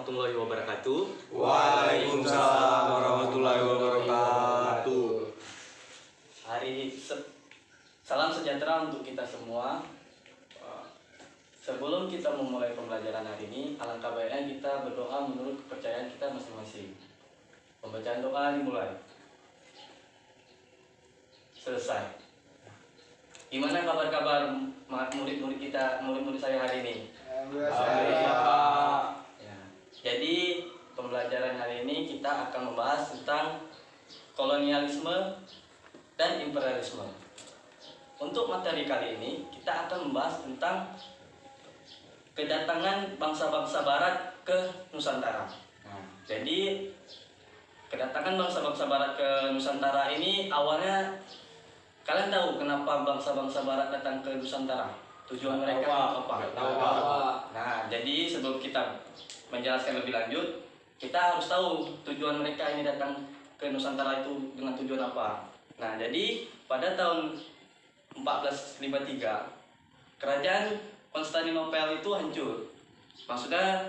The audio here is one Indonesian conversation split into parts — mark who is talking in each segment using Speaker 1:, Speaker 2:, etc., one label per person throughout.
Speaker 1: warahmatullahi wabarakatuh.
Speaker 2: Waalaikumsalam warahmatullahi wabarakatuh.
Speaker 1: Salam sejahtera untuk kita semua. Sebelum kita memulai pembelajaran hari ini, alangkah baiknya kita berdoa menurut kepercayaan kita masing-masing. Pembacaan doa dimulai. Selesai. Gimana kabar-kabar murid-murid kita, murid-murid saya hari ini? Ya. Jadi pembelajaran hari ini kita akan membahas tentang kolonialisme dan imperialisme. Untuk materi kali ini kita akan membahas tentang kedatangan bangsa-bangsa Barat ke Nusantara. Jadi kedatangan bangsa-bangsa Barat ke Nusantara ini awalnya, kalian tahu kenapa bangsa-bangsa Barat datang ke Nusantara? Tujuan mereka apa? Nah, jadi sebelum kita menjelaskan lebih lanjut, kita harus tahu tujuan mereka ini datang ke Nusantara itu dengan tujuan apa. Nah, jadi pada tahun 1453 kerajaan Konstantinopel itu hancur. Maksudnya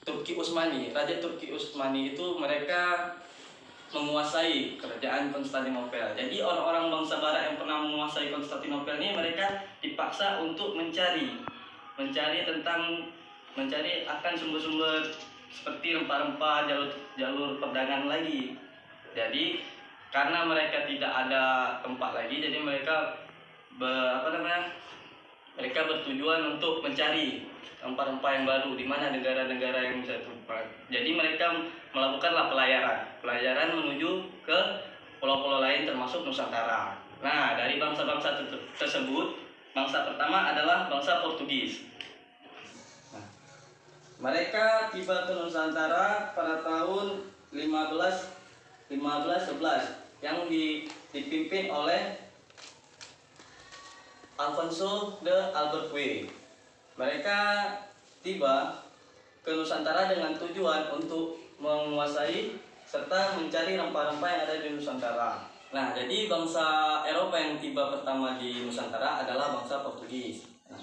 Speaker 1: Turki Utsmani, Raja Turki Utsmani itu mereka menguasai kerajaan Konstantinopel. Jadi orang-orang bangsa Barat yang pernah menguasai Konstantinopel ini mereka dipaksa untuk mencari akan sumber-sumber seperti rempah-rempah, jalur perdagangan lagi. Jadi karena mereka tidak ada tempat lagi, jadi mereka mereka bertujuan untuk mencari rempah-rempah yang baru di mana negara-negara yang bisa tempat. Jadi mereka melakukanlah pelayaran menuju ke pulau-pulau lain termasuk Nusantara. Nah, dari bangsa-bangsa tersebut, bangsa pertama adalah bangsa Portugis. Nah, mereka tiba ke Nusantara pada tahun 1511 yang dipimpin oleh Alfonso de Albuquerque. Mereka tiba ke Nusantara dengan tujuan untuk menguasai serta mencari rempah-rempah yang ada di Nusantara. Nah, jadi bangsa Eropa yang tiba pertama di Nusantara adalah bangsa Portugis. Nah,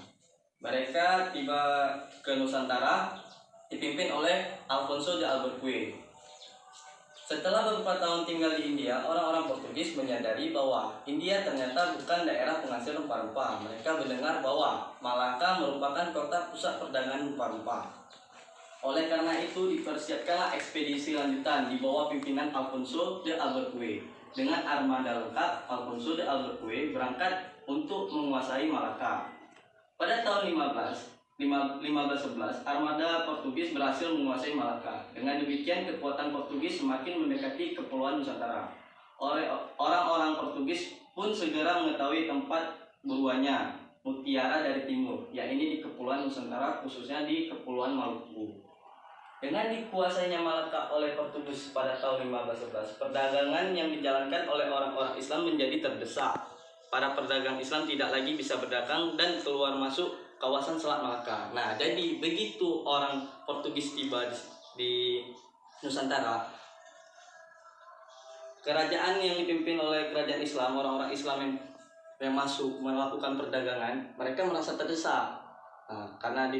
Speaker 1: mereka tiba ke Nusantara dipimpin oleh Alfonso de Albuquerque. Setelah beberapa tahun tinggal di India, orang-orang Portugis menyadari bahwa India ternyata bukan daerah penghasil rempah-rempah. Mereka mendengar bahwa Malaka merupakan kota pusat perdagangan rempah-rempah. Oleh karena itu, dipersiapkanlah ekspedisi lanjutan di bawah pimpinan Alfonso de Albuquerque. Dengan armada lengkap, Alfonso de Albuquerque berangkat untuk menguasai Malaka. Pada tahun 1511, armada Portugis berhasil menguasai Malaka. Dengan demikian, kekuatan Portugis semakin mendekati kepulauan Nusantara. Orang-orang Portugis pun segera mengetahui tempat buruannya mutiara dari timur, yaitu di kepulauan Nusantara, khususnya di Kepulauan Maluku. Dengan dikuasainya Malaka oleh Portugis pada tahun 1511, perdagangan yang dijalankan oleh orang-orang Islam menjadi terdesak. Para pedagang Islam tidak lagi bisa berdagang dan keluar masuk kawasan Selat Malaka. Nah, jadi begitu orang Portugis tiba di Nusantara, kerajaan yang dipimpin oleh kerajaan Islam, orang-orang Islam yang masuk melakukan perdagangan, mereka merasa terdesak. Nah, karena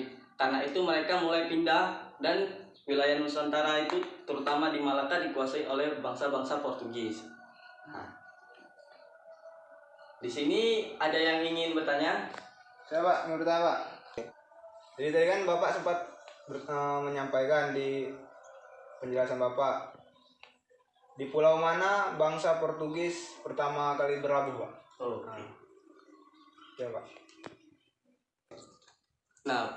Speaker 1: itu mereka mulai pindah dan wilayah Nusantara itu terutama di Malaka dikuasai oleh bangsa-bangsa Portugis. Nah, di sini ada yang ingin bertanya?
Speaker 3: Saya Pak, mau bertanya Pak. Jadi tadi kan Bapak sempat menyampaikan di penjelasan Bapak, di pulau mana bangsa Portugis pertama kali berlabuh Pak?
Speaker 1: Oh.
Speaker 3: Ya Pak.
Speaker 1: Nah,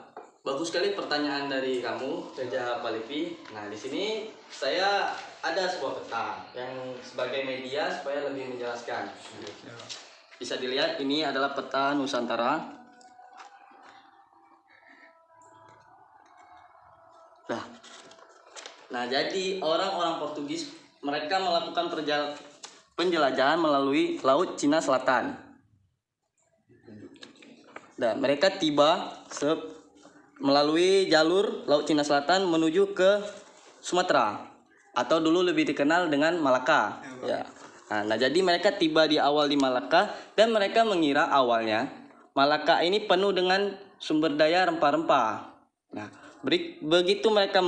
Speaker 1: bagus sekali pertanyaan dari kamu, Reja Palivi. Nah, di sini saya ada sebuah peta yang sebagai media supaya lebih menjelaskan. Bisa dilihat, ini adalah peta Nusantara. Nah, jadi orang-orang Portugis mereka melakukan penjelajahan melalui Laut Cina Selatan. Dan mereka tiba melalui jalur Laut Cina Selatan menuju ke Sumatera atau dulu lebih dikenal dengan Malaka. Ya. Nah, jadi mereka tiba di awal di Malaka dan mereka mengira awalnya Malaka ini penuh dengan sumber daya rempah-rempah. Nah, begitu mereka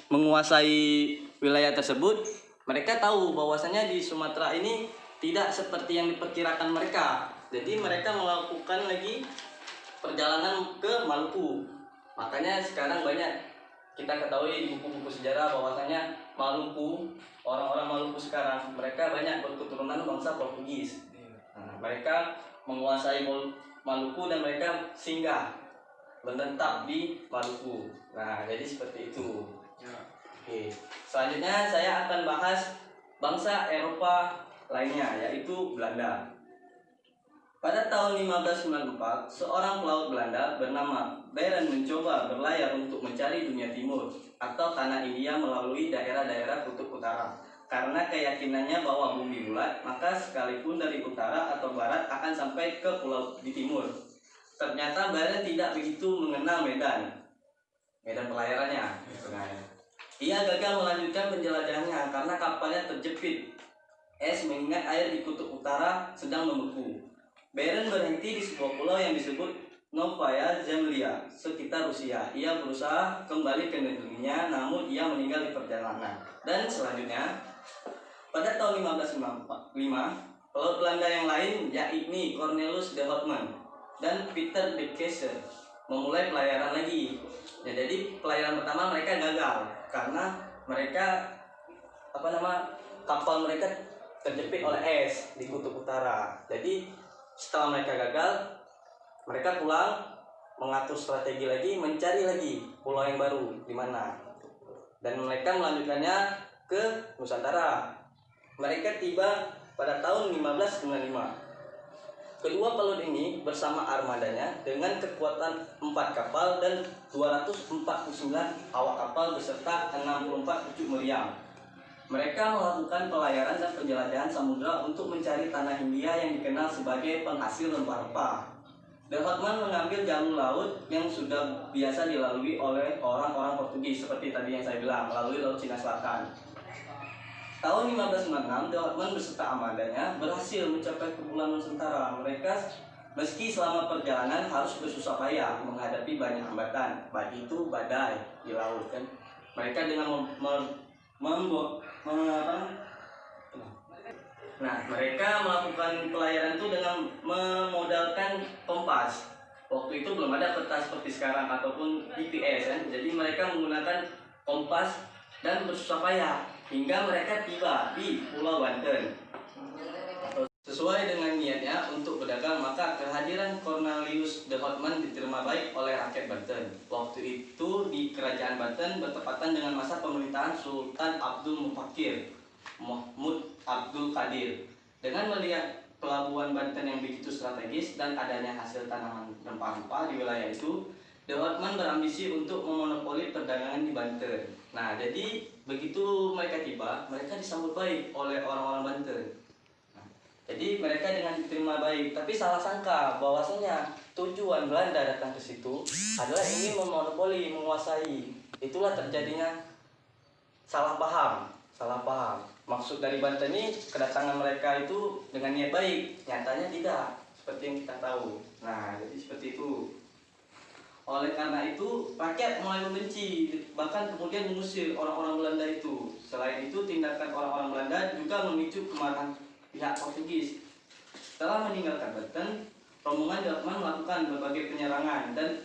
Speaker 1: menguasai wilayah tersebut, mereka tahu bahwasanya di Sumatera ini tidak seperti yang diperkirakan mereka. Jadi mereka melakukan lagi perjalanan ke Maluku. Makanya sekarang banyak kita ketahui di buku-buku sejarah bahwasanya Maluku, orang-orang Maluku sekarang mereka banyak berketurunan bangsa Portugis. Nah, mereka menguasai Maluku dan mereka singgah menetap di Maluku. Nah, jadi seperti itu. Oke. Selanjutnya saya akan bahas bangsa Eropa lainnya, yaitu Belanda. Pada tahun 1594, seorang pelaut Belanda bernama Barents mencoba berlayar untuk mencari dunia timur atau tanah India melalui daerah-daerah kutub utara. Karena keyakinannya bahwa bumi bulat, maka sekalipun dari utara atau barat akan sampai ke pulau di timur. Ternyata Barents tidak begitu mengenal medan pelayarannya. Ia gagal melanjutkan penjelajahannya karena kapalnya terjepit es mengingat air di kutub utara sedang membeku. Barents berhenti di sebuah pulau yang disebut Novaya Zemlya, sekitar Rusia. Ia berusaha kembali ke negerinya, namun ia meninggal di perjalanan. Dan selanjutnya, pada tahun 1595, pelaut Belanda yang lain, yakni Cornelis de Houtman dan Peter de Keyser, memulai pelayaran lagi. Ya, jadi pelayaran pertama mereka gagal karena mereka kapal mereka terjepit oleh es di kutub utara. Jadi setelah mereka gagal, mereka pulang mengatur strategi lagi, mencari lagi pulau yang baru di mana. Dan mereka melanjutkannya ke Nusantara. Mereka tiba pada tahun 1595. Kedua pelaut ini bersama armadanya dengan kekuatan 4 kapal dan 249 awak kapal beserta 64 pucuk meriam. Mereka melakukan pelayaran dan penjelajahan samudra untuk mencari tanah Hindia yang dikenal sebagai penghasil rempah-rempah. De Houtman mengambil jalur laut yang sudah biasa dilalui oleh orang-orang Portugis seperti tadi yang saya bilang, melalui Laut Cina Selatan. Tahun 1596, De Houtman beserta armadanya berhasil mencapai kepulauan Nusantara. Mereka meski selama perjalanan harus bersusah payah menghadapi banyak hambatan, baik itu badai di laut kan. Mereka dengan mereka melakukan pelayaran itu dengan memodalkan kompas. Waktu itu belum ada peta seperti sekarang ataupun GPS kan. Jadi mereka menggunakan kompas dan bersusah payah hingga mereka tiba di Pulau Banten. Sesuai dengan niatnya untuk berdagang, maka kehadiran Cornelis de Houtman diterima baik oleh rakyat Banten. Waktu itu di kerajaan Banten bertepatan dengan masa pemerintahan Sultan Abdul Mufakir Mahmud Abdul Qadir. Dengan melihat pelabuhan Banten yang begitu strategis dan adanya hasil tanaman rempah-rempah di wilayah itu, De Houtman berambisi untuk memonopoli perdagangan di Banten. Nah, jadi begitu mereka tiba, mereka disambut baik oleh orang-orang Banten. Jadi mereka dengan diterima baik, tapi salah sangka bahwasanya tujuan Belanda datang ke situ adalah ingin memonopoli, menguasai. Itulah terjadinya salah paham. Maksud dari Banten ini kedatangan mereka itu dengan niat baik, nyatanya tidak, seperti yang kita tahu. Nah, jadi seperti itu. Oleh karena itu, rakyat mulai membenci, bahkan kemudian mengusir orang-orang Belanda itu. Selain itu, tindakan orang-orang Belanda juga memicu kemarahan pihak Portugis. Setelah meninggalkan Banten, rombongan De Houtman melakukan berbagai penyerangan dan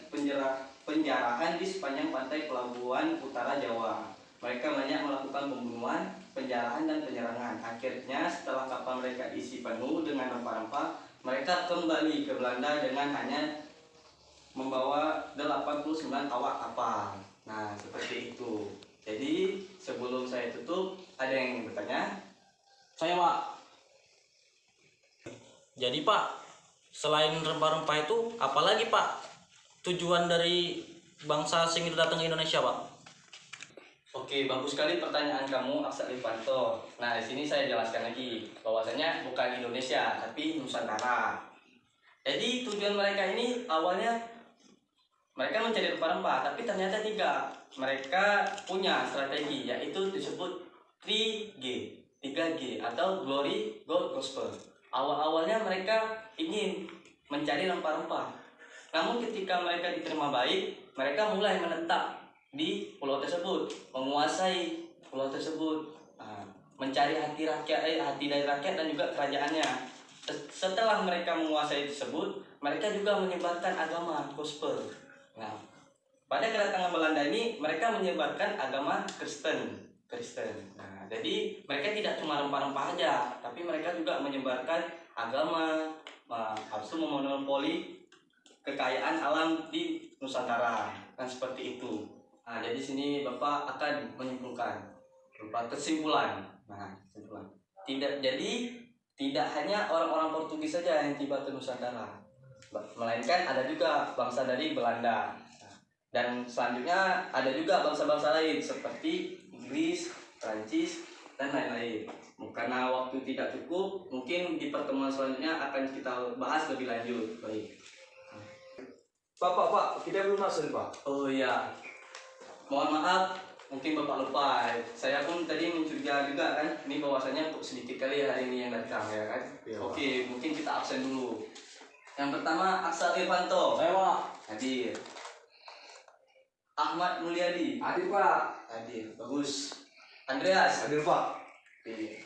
Speaker 1: penjarahan di sepanjang pantai pelabuhan utara Jawa. Mereka banyak melakukan pembunuhan, penjarahan, dan penyerangan. Akhirnya, setelah kapal mereka isi penuh dengan rempah-rempah, mereka kembali ke Belanda dengan hanya membawa 89 awak kapal. Nah, seperti itu. Jadi, sebelum saya tutup, ada yang ingin bertanya?
Speaker 4: Saya, Pak. Jadi, Pak, selain rempah-rempah itu, apalagi, Pak, tujuan dari bangsa asing itu datang ke Indonesia, Pak?
Speaker 1: Oke, bagus sekali pertanyaan kamu, Aksa Livanto. Nah, di sini saya jelaskan lagi bahwasanya bukan Indonesia, tapi Nusantara. Jadi tujuan mereka ini awalnya mereka mencari rempah-rempah, tapi ternyata tidak. Mereka punya strategi, yaitu disebut 3G atau Glory, Gold, Gospel. Awal-awalnya mereka ingin mencari rempah-rempah. Namun ketika mereka diterima baik, mereka mulai menetap di pulau tersebut, menguasai pulau tersebut, mencari hati dari rakyat dan juga kerajaannya. Setelah mereka menguasai tersebut, mereka juga menyebarkan agama gospel. Nah, pada kedatangan Belanda ini mereka menyebarkan agama Kristen. Nah, jadi mereka tidak cuma rempah-rempah aja, tapi mereka juga menyebarkan agama, habis itu memonopoli kekayaan alam di Nusantara. Kan seperti itu. Nah, jadi sini Bapak akan menyimpulkan berupa kesimpulan. Nah, kesimpulan. Tidak hanya orang-orang Portugis saja yang tiba ke Nusantara, melainkan ada juga bangsa dari Belanda. Dan selanjutnya ada juga bangsa-bangsa lain seperti Inggris, Prancis, dan lain-lain. Karena waktu tidak cukup, mungkin di pertemuan selanjutnya akan kita bahas lebih lanjut. Baik.
Speaker 2: Pak, kita belum masuk Pak.
Speaker 1: Oh iya, mohon maaf, mungkin Bapak lupa. Saya pun tadi mencurigai juga kan, ini bahwasanya untuk sedikit kali hari ini yang datang ya kan.
Speaker 2: Iya, Pak.
Speaker 1: Oke, mungkin kita absen dulu. Yang pertama Aksal Irvanto.
Speaker 2: Ayo Pak.
Speaker 1: Hadir. Ahmad Mulyadi.
Speaker 2: Hadir Pak.
Speaker 1: Hadir. Bagus. Andreas.
Speaker 2: Hadir Pak.
Speaker 1: Oke.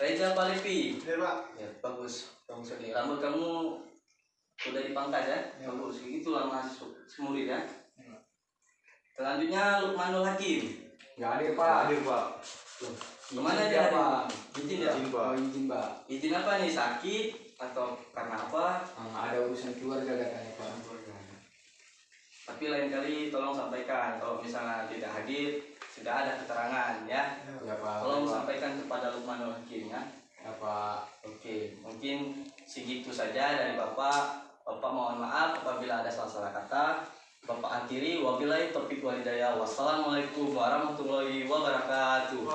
Speaker 1: Reza Palevi.
Speaker 3: Hadir Pak.
Speaker 1: Ya, bagus. Bagus sekali. Rambut kamu sudah dipangkas ya? Bagus. Itulah masuk murid ya. Selanjutnya Lukmanul Hakim.
Speaker 2: Nggak hadir Pak. Hadir Pak.
Speaker 1: Gimana
Speaker 2: Izin
Speaker 1: dia?
Speaker 2: ya, Pak.
Speaker 1: Izin ya?
Speaker 2: Izin Pak.
Speaker 5: Izin Pak,
Speaker 1: Izin apa nih? Sakit atau karena apa?
Speaker 5: ada urusan keluarga katanya Pak.
Speaker 1: Tapi lain kali tolong sampaikan kalau misalnya tidak hadir, sudah ada keterangan ya.
Speaker 5: Ya Pak.
Speaker 1: Tolong
Speaker 5: Pak.
Speaker 1: sampaikan kepada Lukmanul Hakim ya.
Speaker 5: Ya Pak.
Speaker 1: Oke, mungkin segitu saja dari Bapak. Bapak mohon maaf apabila ada salah-salah kata. Bapak akhiri, wabillahi taufiq walhidayah. Wassalamualaikum warahmatullahi wabarakatuh.